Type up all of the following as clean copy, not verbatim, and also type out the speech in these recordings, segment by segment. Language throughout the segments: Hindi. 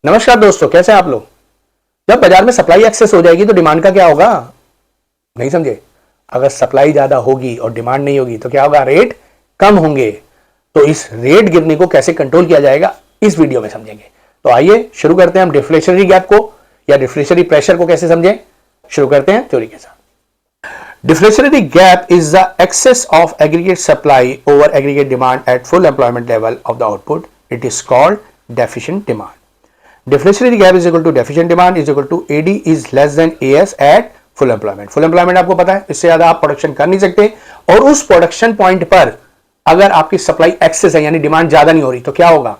नमस्कार दोस्तों, कैसे हैं आप लोग। जब बाजार में सप्लाई एक्सेस हो जाएगी तो डिमांड का क्या होगा, नहीं समझे। अगर सप्लाई ज्यादा होगी और डिमांड नहीं होगी तो क्या होगा, रेट कम होंगे। तो इस रेट गिरने को कैसे कंट्रोल किया जाएगा इस वीडियो में समझेंगे। तो आइए शुरू करते हैं हम डिफ्लेशनरी गैप को या डिफ्लेशनरी प्रेशर को कैसे समझें। शुरू करते हैं थ्योरी के साथ। Deflationary gap is the excess of aggregate supply over aggregate demand at full employment level of the output. It is called deficient demand. Deflationary gap is equal to deficient demand is equal to AD is less than AS at full employment. Full employment आपको पता है, इससे ज्यादा आप प्रोडक्शन कर नहीं सकते। और उस प्रोडक्शन पॉइंट पर अगर आपकी सप्लाई एक्सेस है यानी डिमांड ज्यादा नहीं हो रही तो क्या होगा,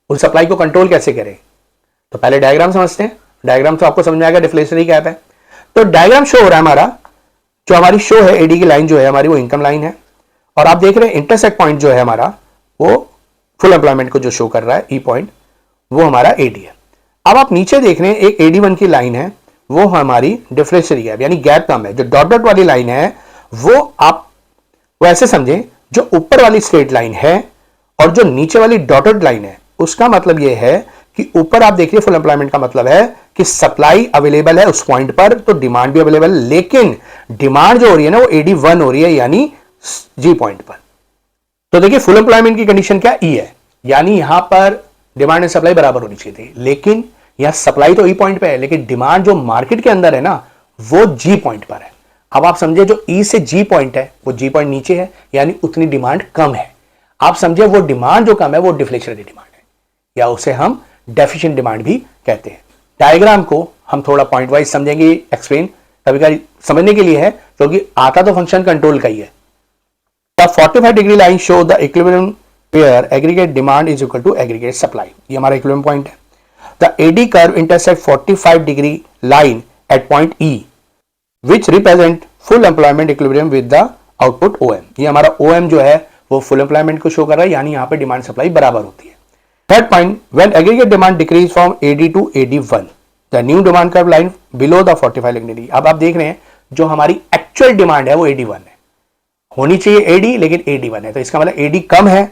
उस सप्लाई को कंट्रोल कैसे करें। तो पहले डायग्राम समझते हैं। डायग्राम तो आपको समझ में आएगा, डिफ्लेशनरी गैप है। तो डायग्राम शो हो रहा है हमारा, जो हमारी शो है एडी की लाइन जो है हमारी वो इनकम लाइन है, और आप देख रहे हैं इंटरसेक्ट पॉइंट जो है हमारा वो फुल एम्प्लॉयमेंट को जो शो कर रहा है ई पॉइंट, वो हमारा एडी है। अब आप नीचे देख रहे हैं एक एडी1 की लाइन है, वो हमारी डिफ्लेशनरी गैप यानी गैप कम है। जो डॉट डॉट वाली लाइन है वो आप वैसे समझें, जो ऊपर वाली स्ट्रेट लाइन है और जो नीचे वाली डॉटेड लाइन है उसका मतलब ये है कि ऊपर आप देखिए फुल एम्प्लॉयमेंट का मतलब है कि सप्लाई अवेलेबल है उस पॉइंट पर, तो डिमांड भी अवेलेबल, लेकिन डिमांड जो हो रही है ना वो एडी1 हो रही है यानी जी पॉइंट पर। तो देखिए फुल एम्प्लॉयमेंट की कंडीशन क्या ई है, यानी यहां पर डिमांड एंड सप्लाई बराबर होनी चाहिए थी, लेकिन यहां सप्लाई तो ई पॉइंट पे है लेकिन डिमांड जो मार्केट के अंदर है ना वो जी पॉइंट पर है। अब आप समझे जो ई से जी पॉइंट है वो जी पॉइंट नीचे है यानी उतनी डिमांड कम है। आप समझे वो डिमांड जो कम है वो डिफ्लेशनरी डिमांड है, या उसे हम डेफिशिएंट डिमांड भी कहते हैं। डायग्राम को हम थोड़ा पॉइंट वाइज समझेंगे, एक्सप्लेन कभी कभी समझने के लिए है, क्योंकि आता तो फंक्शन कंट्रोल का ही है। The 45 degree line show the equilibrium where aggregate demand is equal aggregate supply, ये हमारा इक्विलिब्रियम पॉइंट है। The AD curve intersect 45 degree line at point E which represent full employment equilibrium with the output OM, ये हमारा ओएम जो है वो फुल एम्प्लॉयमेंट को शो कर रहा है, यानी यहां पर डिमांड सप्लाई बराबर होती है। Third point, when aggregate demand decrease from AD to AD1, the new demand curve line below the 45 degree। अब आप देख रहे हैं जो हमारी एक्चुअल डिमांड है वो AD1 है, होनी चाहिए AD लेकिन AD1 है, तो इसका मतलब AD कम है।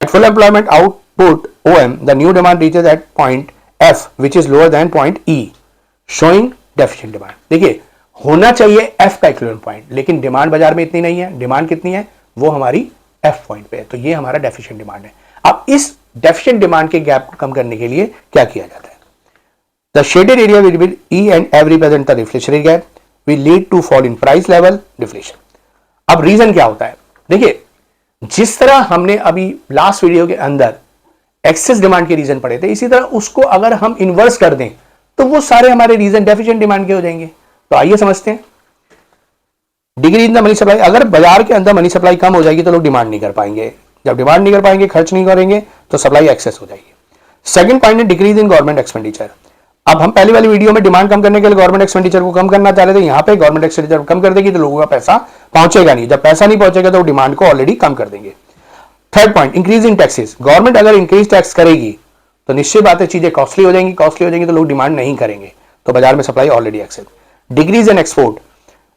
At full employment output OM, the new demand reaches at point F, which is lower than point E, showing deficient demand। देखिए होना चाहिए F का इक्विवेलेंट पॉइंट, लेकिन डिमांड बाजार में इतनी नहीं है। डिमांड कितनी है, वो हमारी F पॉइंट पे है, तो ये हमारा डेफिशिएंट डिमांड है। अब इस डेफिशिएंट डिमांड के गैप को कम करने के लिए क्या किया जाता है, the shaded area with E and F represent the deflationary gap will lead to fall in price level deflation. अब रीजन क्या होता है, देखिए जिस तरह हमने अभी लास्ट वीडियो के अंदर एक्सेस डिमांड के रीजन पढ़े थे, इसी तरह उसको अगर हम इन्वर्स कर दें तो वो सारे हमारे रीजन डेफिशिएंट डिमांड के हो जाएंगे। तो आइए समझते हैं। Degree in the money supply, अगर बाजार के अंदर मनी सप्लाई कम हो जाएगी तो लोग डिमांड नहीं कर पाएंगे, जब डिमांड नहीं कर पाएंगे, खर्च नहीं करेंगे तो सप्लाई एक्सेस हो जाएगी। सेकंड पॉइंट है डिक्रीज इन गवर्नमेंट एक्सपेंडिचर। अब हम पहली वाली वीडियो में डिमांड कम करने के लिए गवर्नमेंट एक्सपेंडिचर को कम करना चाह रहे थे, यहां पे गवर्नमेंट एक्सपेंडिचर कम कर देगी तो लोगों का पैसा पहुंचेगा नहीं, जब पैसा नहीं पहुंचेगा तो डिमांड को ऑलरेडी कम कर देंगे। Third point, increase in taxes. Government अगर इंक्रीज टैक्स करेगी तो निश्चित बात है चीजें कॉस्टली हो जाएंगी, कॉस्टली हो जाएंगी तो लोग डिमांड नहीं करेंगे, तो बाजार में supply already excess. Decrease in export,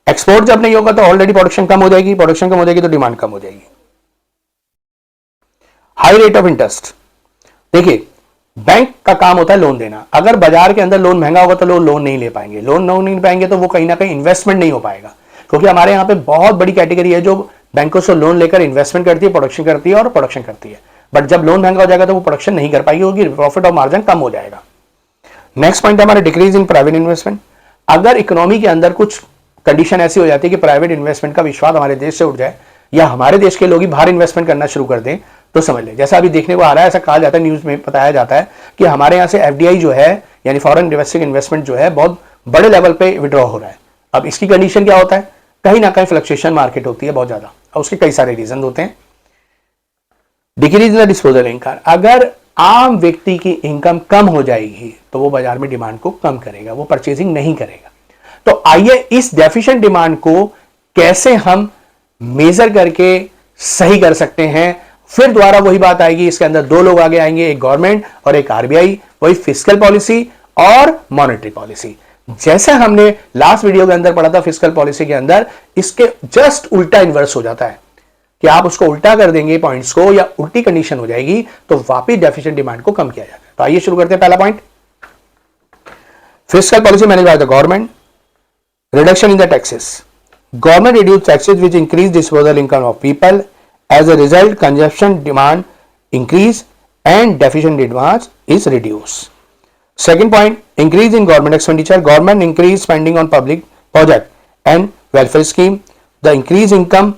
export जब नहीं होगा तो ऑलरेडी प्रोडक्शन कम हो जाएगी, प्रोडक्शन कम हो जाएगी तो डिमांड कम हो जाएगी। हाई रेट ऑफ इंटरेस्ट, देखिए बैंक का काम होता है लोन देना, अगर बाजार के अंदर लोन महंगा होगा तो लोग लोन नहीं ले पाएंगे, लोन नहीं पाएंगे तो वो कहीं ना कहीं इन्वेस्टमेंट नहीं हो पाएगा, क्योंकि हमारे यहाँ पे बहुत बड़ी कैटेगरी है जो बैंकों से लोन लेकर इन्वेस्टमेंट करती है, प्रोडक्शन करती है और प्रोडक्शन करती है, बट जब लोन महंगा हो जाएगा तो वो प्रोडक्शन नहीं कर पाएगी क्योंकि प्रॉफिट और मार्जिन कम हो जाएगा। नेक्स्ट पॉइंट हमारा डिक्रीज इन प्राइवेट इन्वेस्टमेंट। अगर इकोनॉमी के अंदर कुछ कंडीशन ऐसी हो जाती है कि प्राइवेट इन्वेस्टमेंट का विश्वास हमारे देश से उठ जाए या हमारे देश के लोग ही बाहर इन्वेस्टमेंट करना शुरू कर दें, तो समझ लें, जैसा अभी देखने को आ रहा है, ऐसा कहा जाता है, न्यूज में बताया जाता है कि हमारे यहाँ से एफडीआई जो है यानी फॉरेन डायरेक्ट इन्वेस्टमेंट जो है बहुत बड़े लेवल पे विड्रॉ हो रहा है। अब इसकी कंडीशन क्या होता है, कहीं ना कहीं फ्लक्चुएशन मार्केट होती है बहुत ज्यादा, और उसके कई सारे रीजन होते हैं। Decrease in the disposal income, अगर आम व्यक्ति की इनकम कम हो जाएगी तो वो बाजार में डिमांड को कम करेगा, वो परचेजिंग नहीं करेगा। तो आइए इस डेफिशिएंट डिमांड को कैसे हम मेजर करके सही कर सकते हैं। फिर दोबारा वही बात आएगी, इसके अंदर दो लोग आगे आएंगे, एक गवर्नमेंट और एक आरबीआई, वही फिस्कल पॉलिसी और मॉनेटरी पॉलिसी। जैसा हमने लास्ट वीडियो के अंदर पढ़ा था फिस्कल पॉलिसी के अंदर, इसके जस्ट उल्टा इन्वर्स हो जाता है कि आप उसको उल्टा कर देंगे पॉइंट्स को, या उल्टी कंडीशन हो जाएगी तो वापिस डेफिशिएंट डिमांड को कम किया जाता है। तो आइए शुरू करते हैं। पहला point, Fiscal policy managed by the government. Reduction in the taxes. Government reduced taxes which increase disposable income of people. As a result, consumption demand increase and deficit demand is reduced. Second point, increase in government expenditure. Government increase spending on public project and welfare scheme. The increase income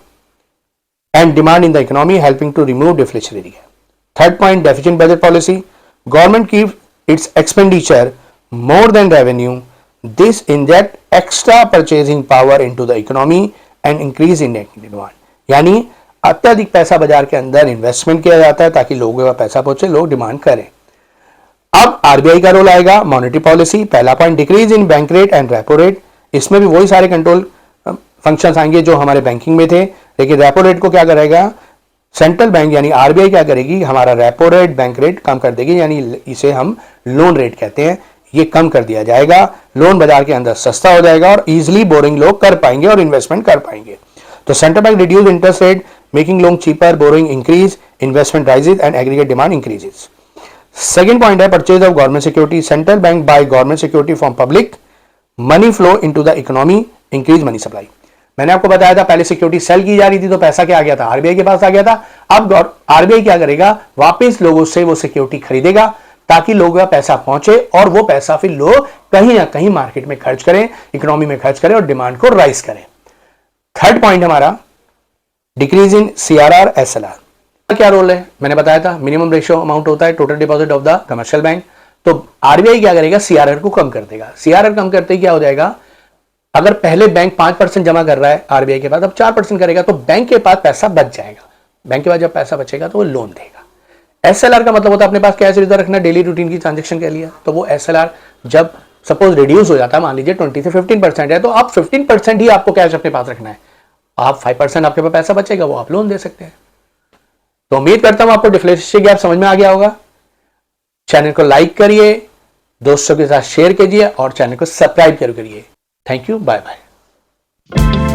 and demand in the economy helping to remove deflationary. Third point, deficit budget policy. Government keeps its expenditure more than revenue. This inject extra purchasing power into the economy and increase in demand. यानी अत्यधिक पैसा बाजार के अंदर इन्वेस्टमेंट किया जाता है ताकि लोगों का पैसा पहुंचे, लोग डिमांड करें. अब आरबीआई का रोल आएगा. Monetary policy. पहला point, decrease in bank rate and repo rate. इसमें भी वही सारे कंट्रोल फंक्शंस आएंगे जो हमारे बैंकिंग में थे, लेकिन रेपो रेट को क्या करेगा सेंट्रल बैंक यानी आरबीआई क्या करेगी, हमारा रेपो रेट बैंक रेट कम कर देगी, यानी इसे हम लोन रेट कहते हैं, ये कम कर दिया जाएगा. लोन बाजार के अंदर सस्ता हो जाएगा और इजीली बोरिंग लोग कर पाएंगे और इन्वेस्टमेंट कर पाएंगे. तो central bank reduce interest rate, making loan cheaper, borrowing increase, investment rises and aggregate demand increases. Second point है purchase of government security. Central bank buy government security from public, money flow into the economy, increase money supply. मैंने आपको बताया था पहले सिक्योरिटी सेल की जा रही थी तो पैसा क्या आ गया था, आरबीआई के पास आ गया था. अब आरबीआई क्या करेगा, वापस लोगों से वो सिक्योरिटी खरीदेगा ताकि लोगों का पैसा पहुंचे और वो पैसा फिर लोग कहीं ना कहीं मार्केट में खर्च करें, इकोनॉमी में खर्च करें और डिमांड को राइज करें. थर्ड पॉइंट हमारा डिक्रीज इन सीआरआर एसएलआर. क्या रोल है, मैंने बताया था मिनिमम रेशियो अमाउंट होता है total deposit of the commercial bank. तो आरबीआई क्या करेगा, सीआरआर को कम कर देगा. सीआरआर कम करते ही क्या हो जाएगा, अगर पहले बैंक 5% जमा कर रहा है आरबीआई के पास, अब 4% करेगा तो बैंक के पास पैसा बच जाएगा. बैंक के पास जब पैसा बचेगा तो वो लोन देगा. एसएलआर का मतलब होता है अपने पास कैश रिजर्व रखना डेली रूटीन की ट्रांजेक्शन के लिए. तो वो एसएलआर जब सपोज रिड्यूस हो जाता है, मान लीजिए 20 से 15% है, तो आप 15% ही आपको कैश अपने पास रखना है. आप 5% आपके पास पैसा बचेगा वो आप लोन दे सकते हैं. तो उम्मीद करता हूं आपको डिफ्लेशन गैप समझ में आ गया होगा. चैनल को लाइक करिए, दोस्तों के साथ शेयर कीजिए और चैनल को सब्सक्राइब करिए. Thank you, bye bye.